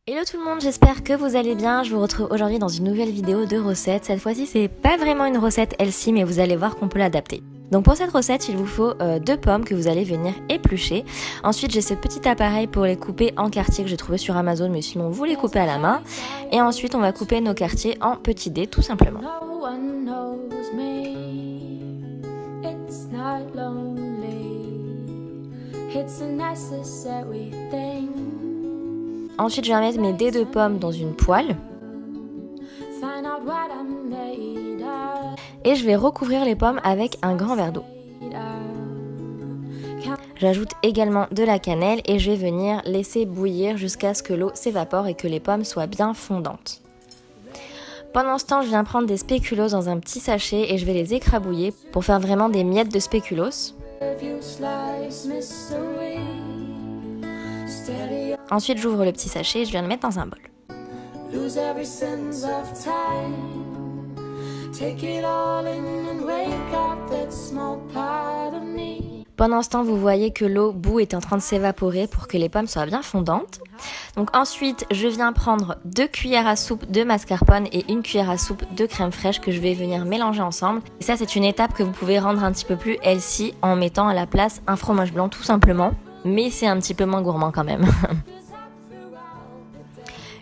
Hello tout le monde, j'espère que vous allez bien. Je vous retrouve aujourd'hui dans une nouvelle vidéo de recette. Cette fois-ci, c'est pas vraiment une recette healthy, mais vous allez voir qu'on peut l'adapter. Donc pour cette recette, il vous faut 2 pommes que vous allez venir éplucher. Ensuite, j'ai ce petit appareil pour les couper en quartiers que j'ai trouvé sur Amazon, mais sinon vous les coupez à la main. Et ensuite, on va couper nos quartiers en petits dés, tout simplement. Ensuite, je vais mettre mes dés de pommes dans une poêle. Et je vais recouvrir les pommes avec un grand verre d'eau. J'ajoute également de la cannelle et je vais venir laisser bouillir jusqu'à ce que l'eau s'évapore et que les pommes soient bien fondantes. Pendant ce temps, je viens prendre des spéculoos dans un petit sachet et je vais les écrabouiller pour faire vraiment des miettes de spéculoos. Ensuite, j'ouvre le petit sachet et je viens le mettre dans un bol. Pendant ce temps, vous voyez que l'eau bout est en train de s'évaporer pour que les pommes soient bien fondantes. Donc ensuite, je viens prendre 2 cuillères à soupe de mascarpone et 1 cuillère à soupe de crème fraîche que je vais venir mélanger ensemble. Et ça, c'est une étape que vous pouvez rendre un petit peu plus healthy en mettant à la place un fromage blanc tout simplement. Mais c'est un petit peu moins gourmand quand même.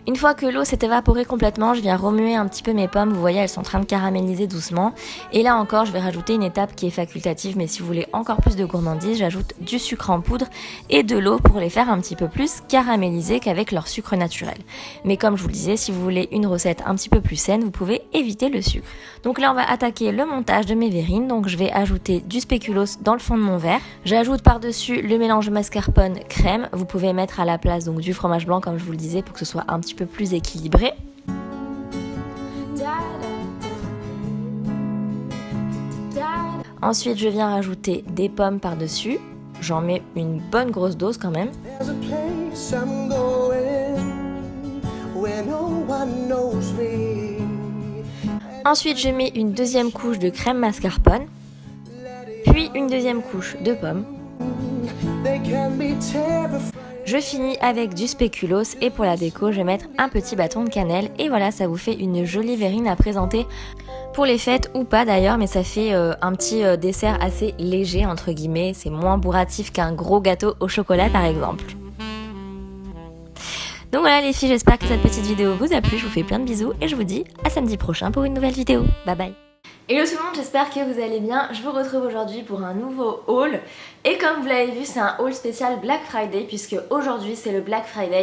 Une fois que l'eau s'est évaporée complètement, je viens remuer un petit peu mes pommes. Vous voyez, elles sont en train de caraméliser doucement. Et là encore, je vais rajouter une étape qui est facultative, mais si vous voulez encore plus de gourmandise, j'ajoute du sucre en poudre et de l'eau pour les faire un petit peu plus caraméliser qu'avec leur sucre naturel. Mais comme je vous le disais, si vous voulez une recette un petit peu plus saine, vous pouvez éviter le sucre. Donc là, on va attaquer le montage de mes verrines. Donc je vais ajouter du spéculoos dans le fond de mon verre. J'ajoute par-dessus le mélange mascarpone crème. Vous pouvez mettre à la place donc du fromage blanc, comme je vous le disais, pour que ce soit un petit peu plus équilibré. Ensuite, je viens rajouter des pommes par-dessus. J'en mets une bonne grosse dose quand même. Ensuite, je mets une deuxième couche de crème mascarpone, puis une deuxième couche de pommes. Je finis avec du spéculoos et pour la déco, je vais mettre un petit bâton de cannelle et voilà, ça vous fait une jolie verrine à présenter pour les fêtes ou pas d'ailleurs, mais ça fait un petit dessert assez léger entre guillemets, c'est moins bourratif qu'un gros gâteau au chocolat par exemple. Donc voilà les filles, j'espère que cette petite vidéo vous a plu, je vous fais plein de bisous et je vous dis à samedi prochain pour une nouvelle vidéo. Bye bye. Hello tout le monde, j'espère que vous allez bien. Je vous retrouve aujourd'hui pour un nouveau haul. Et comme vous l'avez vu, c'est un haul spécial Black Friday puisque aujourd'hui c'est le Black Friday.